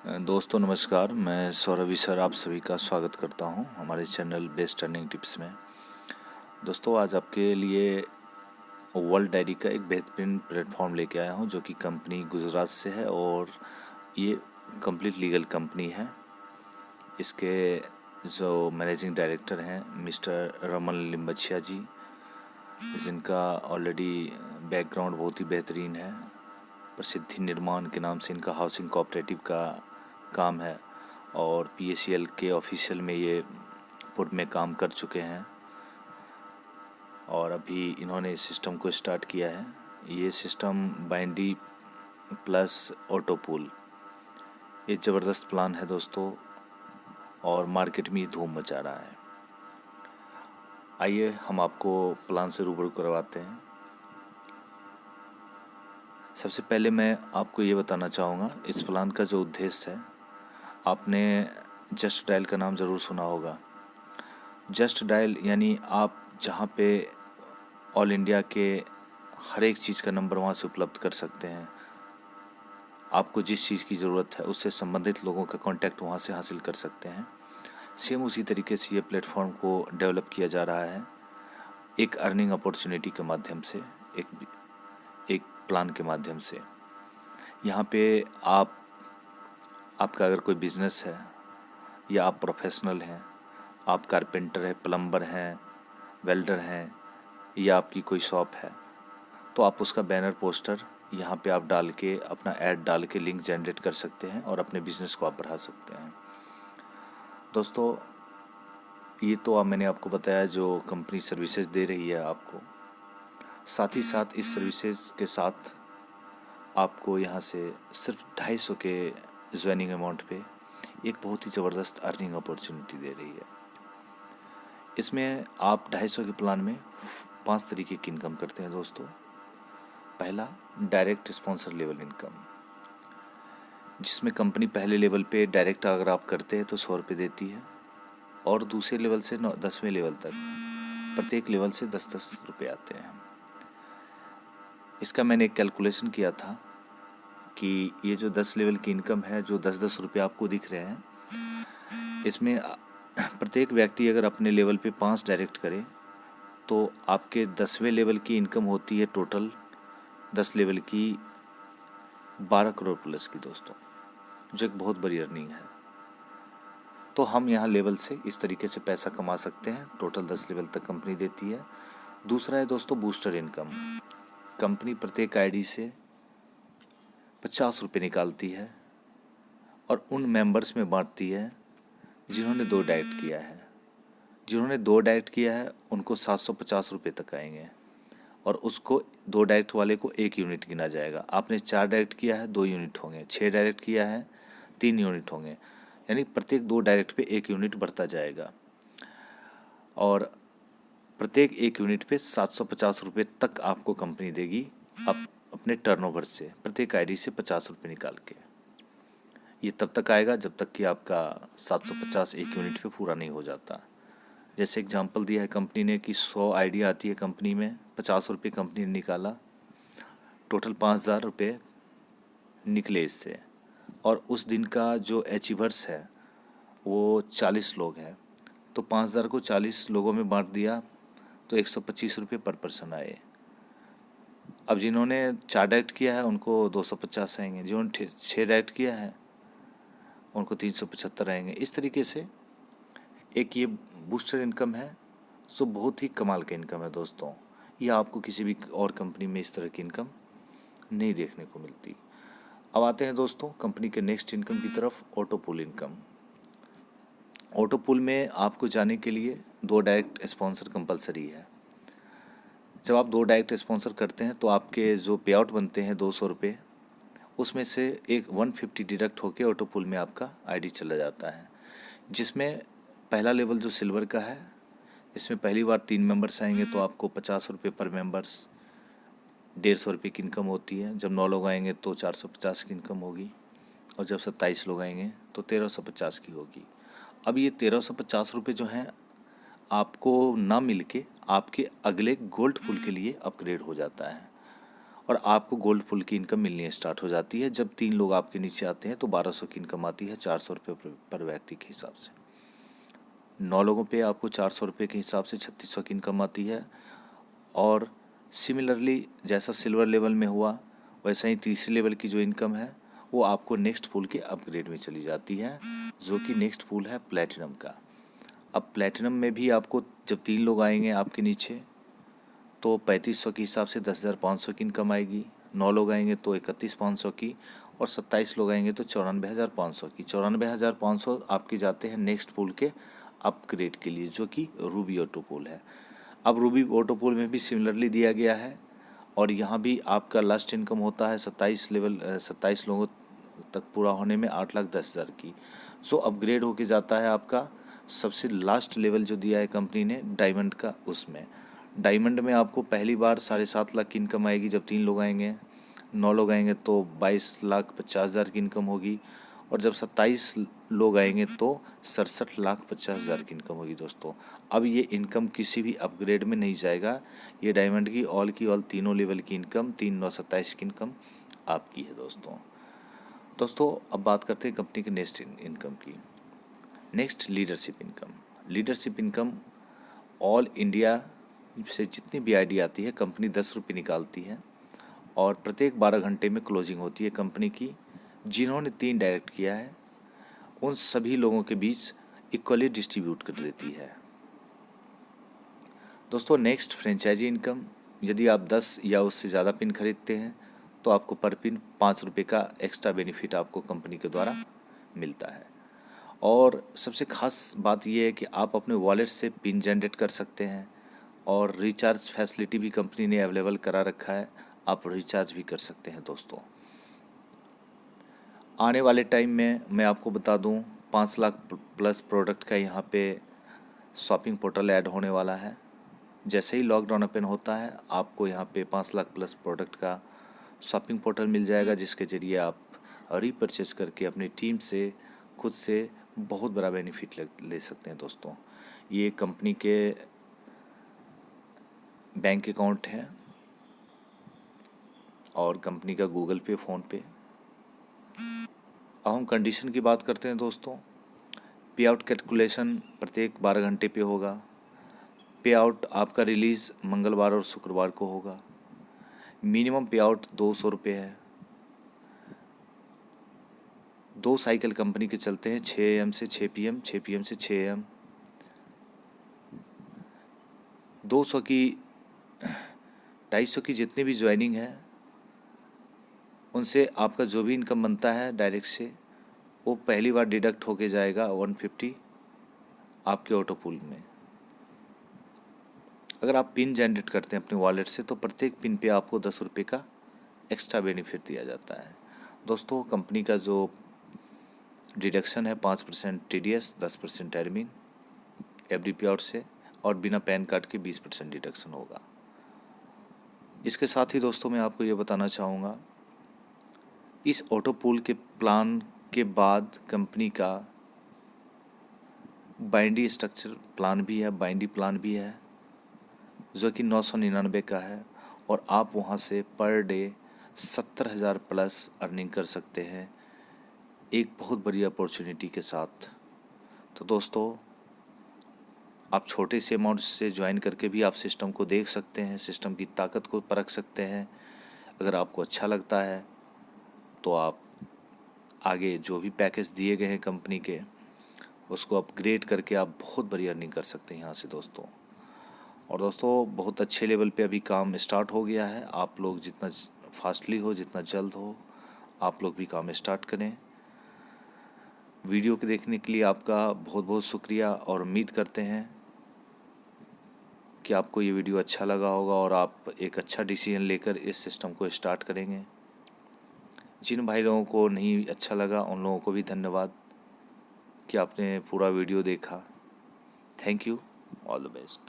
दोस्तों नमस्कार, मैं सौरभ सर आप सभी का स्वागत करता हूं हमारे चैनल बेस्ट अर्निंग टिप्स में। दोस्तों आज आपके लिए वर्ल्ड डायरी का एक बेहतरीन प्लेटफॉर्म लेके आया हूं जो कि कंपनी गुजरात से है और ये कंप्लीट लीगल कंपनी है। इसके जो मैनेजिंग डायरेक्टर हैं मिस्टर रमन लिम्बचिया जी, जिनका ऑलरेडी बैकग्राउंड बहुत ही बेहतरीन है। प्रसिद्धि निर्माण के नाम से इनका हाउसिंग कोऑपरेटिव का काम है और PACL के ऑफिशियल में ये पूर्व में काम कर चुके हैं और अभी इन्होंने इस सिस्टम को स्टार्ट किया है। ये सिस्टम बाइंडी प्लस ऑटोपूल, ये ज़बरदस्त प्लान है दोस्तों और मार्केट में धूम मचा रहा है। आइए हम आपको प्लान से रूबरू करवाते हैं। सबसे पहले मैं आपको ये बताना चाहूँगा इस प्लान का जो उद्देश्य है। आपने जस्ट डायल का नाम ज़रूर सुना होगा। जस्ट डायल यानी आप जहाँ पे ऑल इंडिया के हर एक चीज़ का नंबर वहाँ से उपलब्ध कर सकते हैं। आपको जिस चीज़ की ज़रूरत है उससे संबंधित लोगों का कांटेक्ट वहाँ से हासिल कर सकते हैं। सेम उसी तरीके से ये प्लेटफॉर्म को डेवलप किया जा रहा है एक अर्निंग अपॉर्चुनिटी के माध्यम से, एक प्लान के माध्यम से। यहाँ पे आपका अगर कोई बिज़नेस है या आप प्रोफेशनल हैं, आप कारपेंटर हैं, प्लम्बर हैं, वेल्डर हैं या आपकी कोई शॉप है, तो आप उसका बैनर पोस्टर यहाँ पे आप डाल के अपना ऐड डाल के लिंक जनरेट कर सकते हैं और अपने बिज़नेस को आप बढ़ा सकते हैं। दोस्तों ये तो मैंने आपको बताया जो कंपनी सर्विसेज दे रही है आपको। साथ ही साथ इस सर्विसेज के साथ आपको यहाँ से सिर्फ 250 के ज्वाइनिंग अमाउंट पे एक बहुत ही ज़बरदस्त अर्निंग अपॉर्चुनिटी दे रही है। इसमें आप 250 के प्लान में 5 तरीके की इनकम करते हैं दोस्तों। पहला, डायरेक्ट स्पॉन्सर लेवल इनकम, जिसमें कंपनी पहले लेवल पे डायरेक्ट अगर आप करते हैं तो 100 रुपये देती है और दूसरे लेवल से 10वें लेवल तक प्रत्येक लेवल से 10-10 रुपये आते हैं। इसका मैंने एक कैलकुलेशन किया था कि ये जो 10 लेवल की इनकम है, जो 10-10 रुपये आपको दिख रहे हैं, इसमें प्रत्येक व्यक्ति अगर अपने लेवल पे 5 डायरेक्ट करे तो आपके 10वें लेवल की इनकम होती है टोटल 10 लेवल की 12 करोड़ प्लस की दोस्तों, जो एक बहुत बड़ी अर्निंग है। तो हम यहाँ लेवल से इस तरीके से पैसा कमा सकते हैं। टोटल 10 लेवल तक कंपनी देती है। दूसरा है दोस्तों बूस्टर इनकम। कंपनी प्रत्येक आईडी से 50 रुपये निकालती है और उन मेंबर्स में बांटती है जिन्होंने 2 डाइट किया है। जिन्होंने 2 डाइट किया है उनको 750 रुपये तक आएंगे और उसको 2 डाइट वाले को 1 यूनिट गिना जाएगा। आपने 4 डाइट किया है 2 यूनिट होंगे, 6 डाइट किया है 3 यूनिट होंगे, यानी प्रत्येक 2 डाइट पे 1 यूनिट बढ़ता जाएगा और प्रत्येक 1 यूनिट पे 750 रुपये तक आपको कंपनी देगी अपने टर्नओवर से, प्रत्येक आईडी से 50 रुपये निकाल के। ये तब तक आएगा जब तक कि आपका 750 1 यूनिट पे पूरा नहीं हो जाता। जैसे एग्जांपल दिया है कंपनी ने कि 100 आईडी आती है कंपनी में, 50 रुपये कंपनी ने निकाला, टोटल 5000 रुपये निकले इससे। और उस दिन का जो अचीवर्स है वो 40 लोग हैं, तो 5000 को 40 लोगों में बांट दिया तो 125 रुपये पर पर्सन आए। अब जिन्होंने 4 डाइट किया है उनको 250 आएंगे, जिन्होंने 6 डाइट किया है उनको 375 आएंगे। इस तरीके से एक ये बूस्टर इनकम है, जो बहुत ही कमाल का इनकम है दोस्तों। ये आपको किसी भी और कंपनी में इस तरह की इनकम नहीं देखने को मिलती। अब आते हैं दोस्तों कंपनी के नेक्स्ट इनकम की तरफ, auto pool income. Auto pool में आपको जाने के लिए 2 डायरेक्ट स्पॉन्सर कंपलसरी है। जब आप 2 डायरेक्ट स्पॉन्सर करते हैं तो आपके जो पे आउट बनते हैं 200 रुपये, उसमें से एक 150 डिडक्ट होकर ऑटो पूल में आपका आईडी चला जाता है। जिसमें पहला लेवल जो सिल्वर का है, इसमें पहली बार 3 मेंबर्स आएंगे तो आपको 50 रुपये पर मेंबर्स 150 रुपये की इनकम होती है। जब 9 लोग आएंगे तो 450 की इनकम होगी और जब 27 लोग आएंगे तो 1350 की होगी। अब ये 1350 रुपये जो हैं आपको ना मिल के आपके अगले गोल्ड पूल के लिए अपग्रेड हो जाता है और आपको गोल्ड पुल की इनकम मिलनी स्टार्ट हो जाती है। जब 3 लोग आपके नीचे आते हैं तो 1200 की इनकम आती है 400 रुपये पर व्यक्ति के हिसाब से। 9 लोगों पे आपको 400 रुपये के हिसाब से 3600 की इनकम आती है। और सिमिलरली जैसा सिल्वर लेवल में हुआ वैसा ही तीसरे लेवल की जो इनकम है वो आपको नेक्स्ट पूल के अपग्रेड में चली जाती है, जो कि नेक्स्ट पूल है प्लेटिनम का। अब प्लेटिनम में भी आपको जब 3 लोग आएंगे आपके नीचे तो 3500 के हिसाब से 10,500 की इनकम आएगी। 9 लोग आएंगे तो 31,500 की, और 27 लोग आएंगे तो 94,500 की। 94,500 आपके जाते हैं नेक्स्ट पूल के अपग्रेड के लिए, जो कि रूबी ऑटो पूल है। अब रूबी ऑटो पूल में भी सिमिलरली दिया गया है, और यहाँ भी आपका लास्ट इनकम होता है 27 लोगों तक पूरा होने में 8,10,000 की। सो अपग्रेड होके जाता है आपका सबसे लास्ट लेवल जो दिया है कंपनी ने डायमंड का। उसमें डायमंड में आपको पहली बार 7.5 लाख की इनकम आएगी जब 3 लोग आएंगे। 9 लोग आएंगे तो 22,50,000 की इनकम होगी, और जब 27 लोग आएंगे तो 67,50,000 की इनकम होगी दोस्तों। अब ये इनकम किसी भी अपग्रेड में नहीं जाएगा, ये डायमंड की ऑल तीनों लेवल की इनकम 3,927 की इनकम आपकी है दोस्तों। अब बात करते हैं कंपनी के नेक्स्ट इनकम की। Next leadership income all India से जितनी भी आईडी आती है कंपनी 10 रुपये निकालती है, और प्रत्येक 12 घंटे में क्लोजिंग होती है कंपनी की। जिन्होंने 3 डायरेक्ट किया है उन सभी लोगों के बीच इक्वली डिस्ट्रीब्यूट कर देती है दोस्तों। नेक्स्ट फ्रेंचाइजी इनकम, यदि आप 10 या उससे ज़्यादा पिन खरीदते हैं तो आपको पर पिन 5 रुपये का एक्स्ट्रा बेनिफिट आपको कंपनी के द्वारा मिलता है। और सबसे ख़ास बात यह है कि आप अपने वॉलेट से पिन जनरेट कर सकते हैं, और रिचार्ज फैसिलिटी भी कंपनी ने अवेलेबल करा रखा है, आप रिचार्ज भी कर सकते हैं दोस्तों। आने वाले टाइम में मैं आपको बता दूं 5 लाख प्लस प्रोडक्ट का यहाँ पे शॉपिंग पोर्टल ऐड होने वाला है। जैसे ही लॉकडाउन ओपन होता है आपको यहाँ पे 5 लाख प्लस प्रोडक्ट का शॉपिंग पोर्टल मिल जाएगा, जिसके ज़रिए आप रीपरचेज करके अपनी टीम से खुद से बहुत बड़ा बेनिफिट ले सकते हैं दोस्तों। ये कंपनी के बैंक अकाउंट है और कंपनी का गूगल पे, फ़ोन पे। अब हम कंडीशन की बात करते हैं दोस्तों। पे आउट कैलकुलेशन प्रत्येक 12 घंटे पे होगा। पे आउट आपका रिलीज़ मंगलवार और शुक्रवार को होगा। मिनिमम पे आउट 200 रुपये है। 2 साइकिल कंपनी के चलते हैं, 6 AM से 6 PM, 6 PM से 6 AM। 200 की 250 की जितनी भी ज्वाइनिंग है उनसे आपका जो भी इनकम बनता है डायरेक्ट से वो पहली बार डिडक्ट होके जाएगा 150 आपके ऑटो पूल में। अगर आप पिन जनरेट करते हैं अपने वॉलेट से तो प्रत्येक पिन पे आपको 10 रुपये का एक्स्ट्रा बेनिफिट दिया जाता है दोस्तों। कंपनी का जो डिडक्शन है 5% TDS, 10% एडमिन एवरी पे आउट से, और बिना पैन कार्ड के 20% डिडक्शन होगा। इसके साथ ही दोस्तों मैं आपको ये बताना चाहूँगा, इस ऑटो पूल के प्लान के बाद कंपनी का बाइंडी स्ट्रक्चर प्लान भी है, बाइंडी प्लान भी है, जो कि 999 का है, और आप वहाँ से पर डे 70,000 प्लस अर्निंग कर सकते हैं एक बहुत बड़ी अपॉर्चुनिटी के साथ। तो दोस्तों आप छोटे से अमाउंट से ज्वाइन करके भी आप सिस्टम को देख सकते हैं, सिस्टम की ताकत को परख सकते हैं। अगर आपको अच्छा लगता है तो आप आगे जो भी पैकेज दिए गए हैं कंपनी के उसको अपग्रेड करके आप बहुत बड़ी अर्निंग कर सकते हैं यहाँ से दोस्तों। और दोस्तों बहुत अच्छे लेवल पे अभी काम स्टार्ट हो गया है। आप लोग जितना फास्टली हो, जितना जल्द हो, आप लोग भी काम स्टार्ट करें। वीडियो के देखने के लिए आपका बहुत बहुत शुक्रिया, और उम्मीद करते हैं कि आपको ये वीडियो अच्छा लगा होगा और आप एक अच्छा डिसीजन लेकर इस सिस्टम को स्टार्ट करेंगे। जिन भाई लोगों को नहीं अच्छा लगा उन लोगों को भी धन्यवाद कि आपने पूरा वीडियो देखा। Thank you, all the best.